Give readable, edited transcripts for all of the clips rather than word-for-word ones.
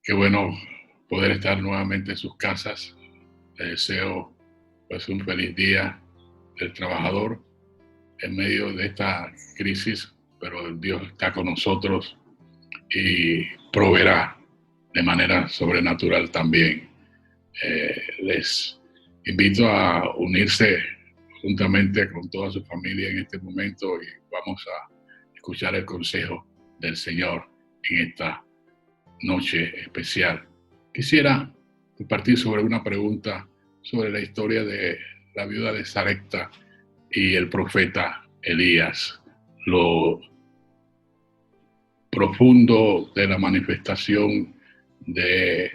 Qué bueno poder estar nuevamente en sus casas. Les deseo pues un feliz día del trabajador en medio de esta crisis, pero Dios está con nosotros y proveerá de manera sobrenatural también. Les invito a unirse juntamente con toda su familia en este momento y vamos a escuchar el consejo del Señor en esta noche especial. Quisiera compartir sobre una pregunta sobre la historia de la viuda de Sarepta y el profeta Elías, lo profundo de la manifestación de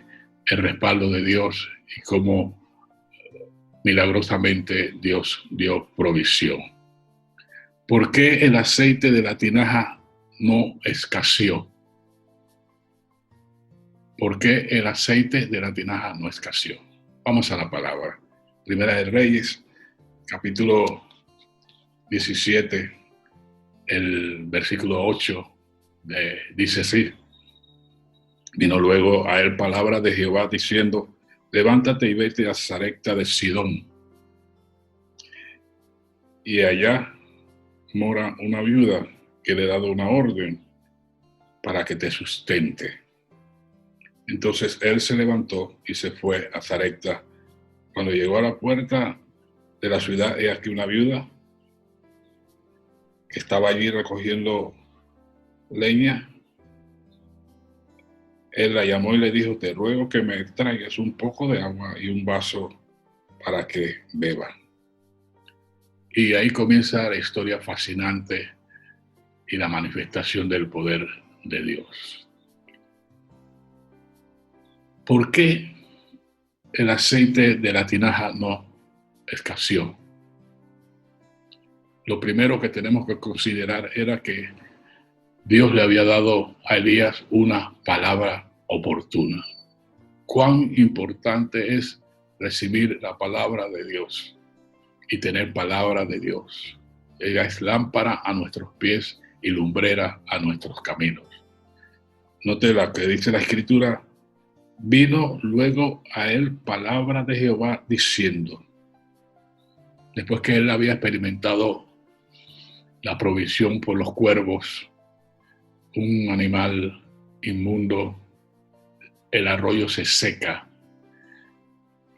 el respaldo de Dios y cómo milagrosamente Dios dio provisión. ¿Por qué el aceite de la tinaja no escaseó? ¿Por qué el aceite de la tinaja no escaseó? Vamos a la palabra. Primera de Reyes, capítulo 17, el versículo 8, dice así: vino luego a él palabra de Jehová diciendo: levántate y vete a Sarepta de Sidón, y allá mora una viuda que le he dado una orden para que te sustente. Entonces él se levantó y se fue a Sarepta. Cuando llegó a la puerta de la ciudad, he aquí una viuda que estaba allí recogiendo leña. Él la llamó y le dijo: te ruego que me traigas un poco de agua y un vaso para que beba. Y ahí comienza la historia fascinante y la manifestación del poder de Dios. ¿Por qué el aceite de la tinaja no escaseó? Lo primero que tenemos que considerar era que Dios le había dado a Elías una palabra oportuna. Cuán importante es recibir la palabra de Dios y tener palabra de Dios. Ella es lámpara a nuestros pies y lumbrera a nuestros caminos. Note lo que dice la Escritura: vino luego a él palabra de Jehová diciendo, después que él había experimentado la provisión por los cuervos, un animal inmundo, el arroyo se seca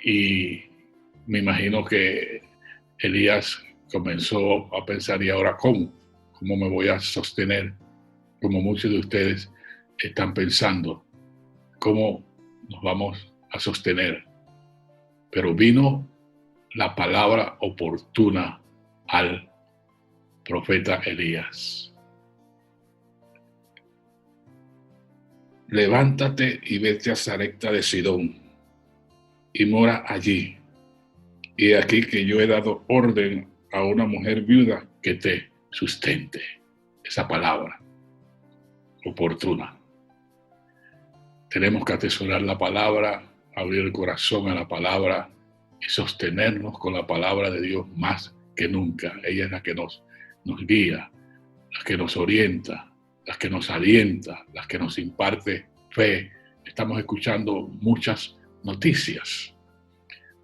y me imagino que Elías comenzó a pensar: ¿y ahora cómo? ¿Cómo me voy a sostener? Como muchos de ustedes están pensando, ¿cómo nos vamos a sostener? Pero vino la palabra oportuna al profeta Elías. Levántate y vete a Sarepta de Sidón y mora allí. Y aquí que yo he dado orden a una mujer viuda que te sustente. Esa palabra oportuna. Tenemos que atesorar la palabra, abrir el corazón a la palabra y sostenernos con la palabra de Dios más que nunca. Ella es la que nos guía, la que nos orienta, la que nos alienta, la que nos imparte fe. Estamos escuchando muchas noticias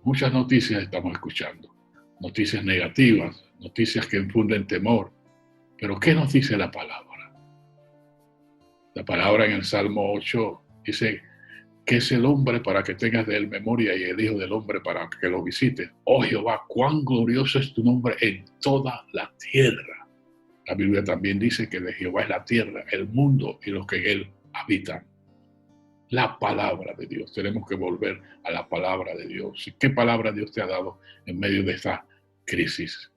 estamos escuchando. Noticias negativas, noticias que infunden temor. Pero ¿qué nos dice la palabra? La palabra en el Salmo 8 dice: ¿qué es el hombre para que tengas de él memoria, y el hijo del hombre para que lo visites? Oh Jehová, cuán glorioso es tu nombre en toda la tierra. La Biblia también dice que de Jehová es la tierra, el mundo y los que en él habitan. La palabra de Dios. Tenemos que volver a la palabra de Dios. ¿Y qué palabra Dios te ha dado en medio de esta crisis?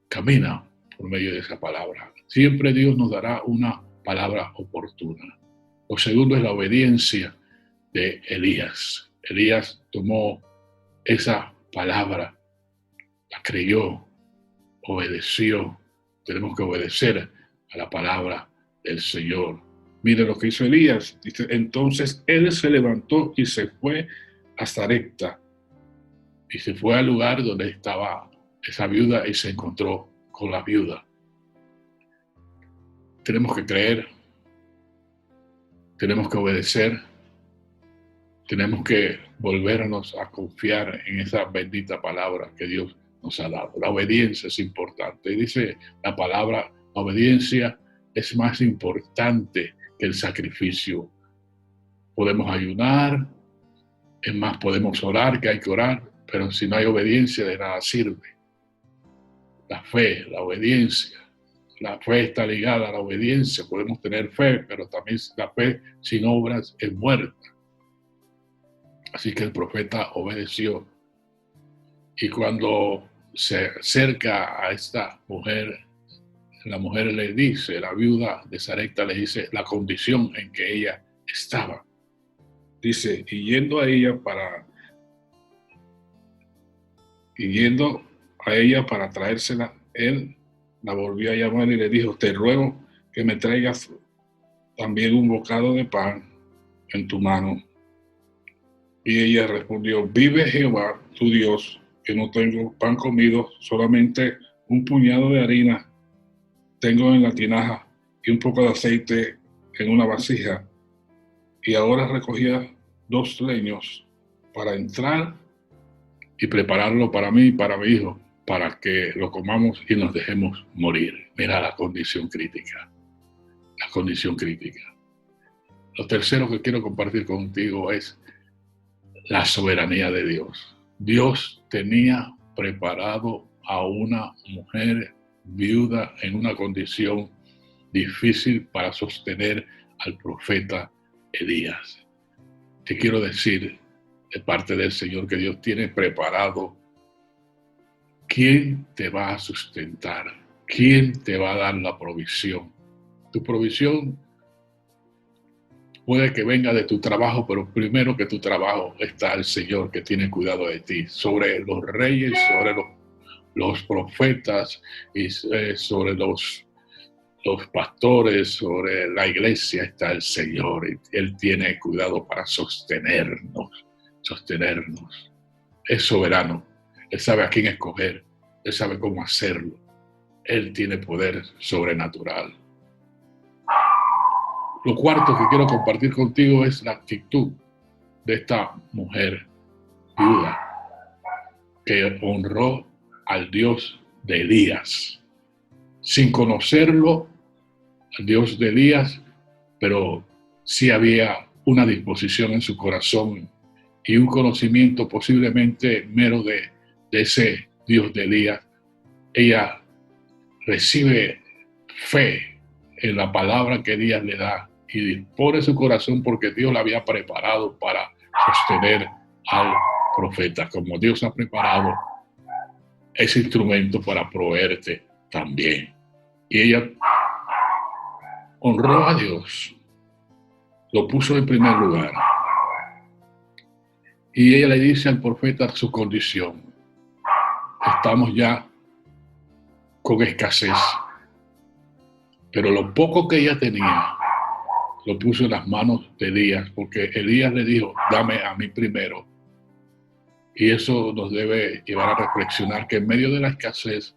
Camina por medio de esa palabra. Siempre Dios nos dará una palabra oportuna. Lo segundo es la obediencia de Elías. Elías tomó esa palabra, la creyó, obedeció. Tenemos que obedecer a la palabra del Señor. Mire lo que hizo Elías. Dice: entonces él se levantó y se fue a Sarepta. Y se fue al lugar donde estaba esa viuda y se encontró con la viuda. Tenemos que creer, tenemos que obedecer, Tenemos que volvernos a confiar en esa bendita palabra que Dios nos ha dado. La obediencia es importante. Y dice la palabra, la obediencia es más importante que el sacrificio. Podemos ayunar, es más, podemos orar, que hay que orar, pero si no hay obediencia, de nada sirve. La fe, la obediencia. La fe está ligada a la obediencia. Podemos tener fe, pero también la fe sin obras es muerta. Así que el profeta obedeció. Y cuando se acerca a esta mujer, la mujer le dice, la viuda de Sarepta le dice la condición en que ella estaba. Dice, y yendo a ella para traérsela, él la volvió a llamar y le dijo, te ruego que me traigas también un bocado de pan en tu mano. Y ella respondió, vive Jehová, tu Dios, que no tengo pan comido, solamente un puñado de harina tengo en la tinaja y un poco de aceite en una vasija. Y ahora recogía 2 leños para entrar y prepararlo para mí y para mi hijo, para que lo comamos y nos dejemos morir. Mira la condición crítica, la condición crítica. Lo tercero que quiero compartir contigo es la soberanía de Dios. Dios tenía preparado a una mujer viuda en una condición difícil para sostener al profeta Elías. Te quiero decir de parte del Señor que Dios tiene preparado quién te va a sustentar, quién te va a dar la provisión. Tu provisión puede que venga de tu trabajo, pero primero que tu trabajo está el Señor que tiene cuidado de ti. Sobre los reyes, sobre los profetas y sobre los pastores, sobre la iglesia está el Señor. Y Él tiene cuidado para sostenernos. Es soberano. Él sabe a quién escoger. Él sabe cómo hacerlo. Él tiene poder sobrenatural. Lo cuarto que quiero compartir contigo es la actitud de esta mujer viuda que honró al Dios de Elías, sin conocerlo, al Dios de Elías, pero sí había una disposición en su corazón y un conocimiento posiblemente mero de ese Dios de Elías. Ella recibe fe en la palabra que Elías le da y dispone su corazón porque Dios la había preparado para sostener al profeta, como Dios ha preparado ese instrumento para proveerte también. Y ella honró a Dios, lo puso en primer lugar. Y ella le dice al profeta su condición. Estamos ya con escasez, pero lo poco que ella tenía lo puso en las manos de Elías, porque Elías le dijo, dame a mí primero. Y eso nos debe llevar a reflexionar que en medio de la escasez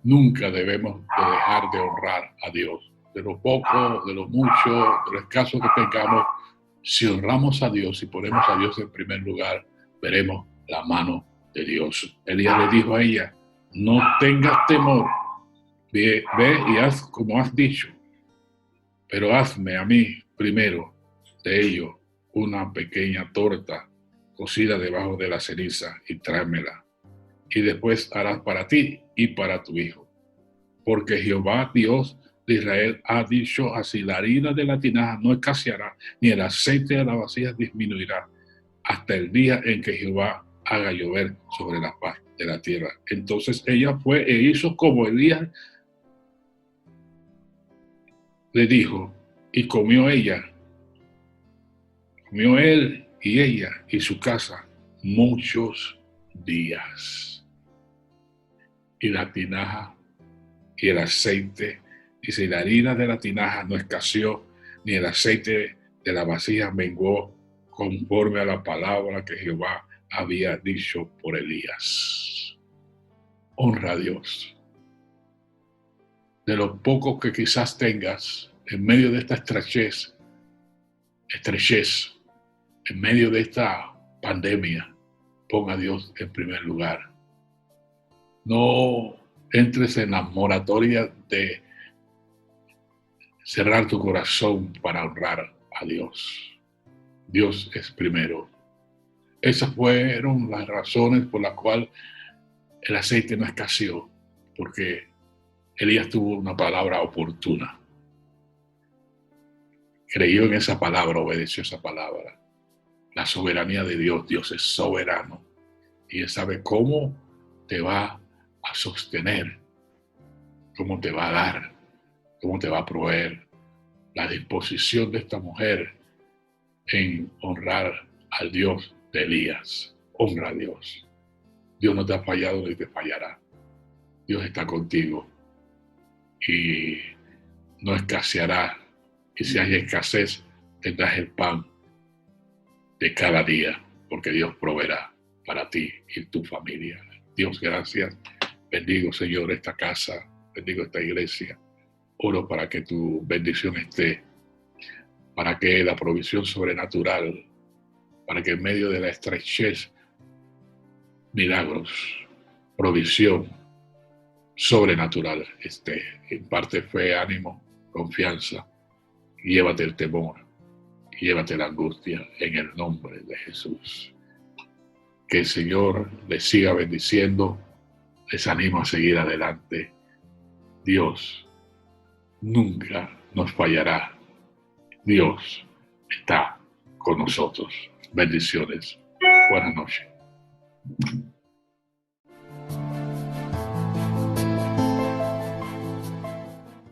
nunca debemos de dejar de honrar a Dios. De lo poco, de lo mucho, de lo escaso que tengamos, si honramos a Dios y ponemos a Dios en primer lugar, veremos la mano de Dios. Elías le dijo a ella, no tengas temor, ve y haz como has dicho, pero hazme a mí primero de ello una pequeña torta cocida debajo de la ceniza y tráemela. Y después harás para ti y para tu hijo. Porque Jehová Dios de Israel ha dicho así, la harina de la tinaja no escaseará, ni el aceite de la vasija disminuirá, hasta el día en que Jehová haga llover sobre la faz de la tierra. Entonces ella fue e hizo como Elías le dijo, y comió él y ella y su casa muchos días. Y la tinaja y el aceite, dice, la harina de la tinaja no escaseó, ni el aceite de la vasija menguó, conforme a la palabra que Jehová había dicho por Elías. Honra a Dios. De lo poco que quizás tengas en medio de esta estrechez, En medio de esta pandemia, ponga a Dios en primer lugar. No entres en la moratoria de cerrar tu corazón para honrar a Dios. Dios es primero. Esas fueron las razones por las cuales el aceite no escaseó, porque Elías tuvo una palabra oportuna. Creyó en esa palabra, obedeció esa palabra. La soberanía de Dios, Dios es soberano y Él sabe cómo te va a sostener, cómo te va a dar, cómo te va a proveer. La disposición de esta mujer en honrar al Dios de Elías. Honra a Dios. Dios no te ha fallado ni te fallará. Dios está contigo y no escaseará. Y si hay escasez, tendrás el pan de cada día, porque Dios proveerá para ti y tu familia. Dios, gracias. Bendigo, Señor, esta casa. Bendigo esta iglesia. Oro para que tu bendición esté, para que la provisión sobrenatural, para que en medio de la estrechez, milagros, provisión sobrenatural esté. Imparte fe, ánimo, confianza. Llévate el temor, llévate la angustia en el nombre de Jesús. Que el Señor les siga bendiciendo, les animo a seguir adelante. Dios nunca nos fallará. Dios está con nosotros. Bendiciones. Buenas noches.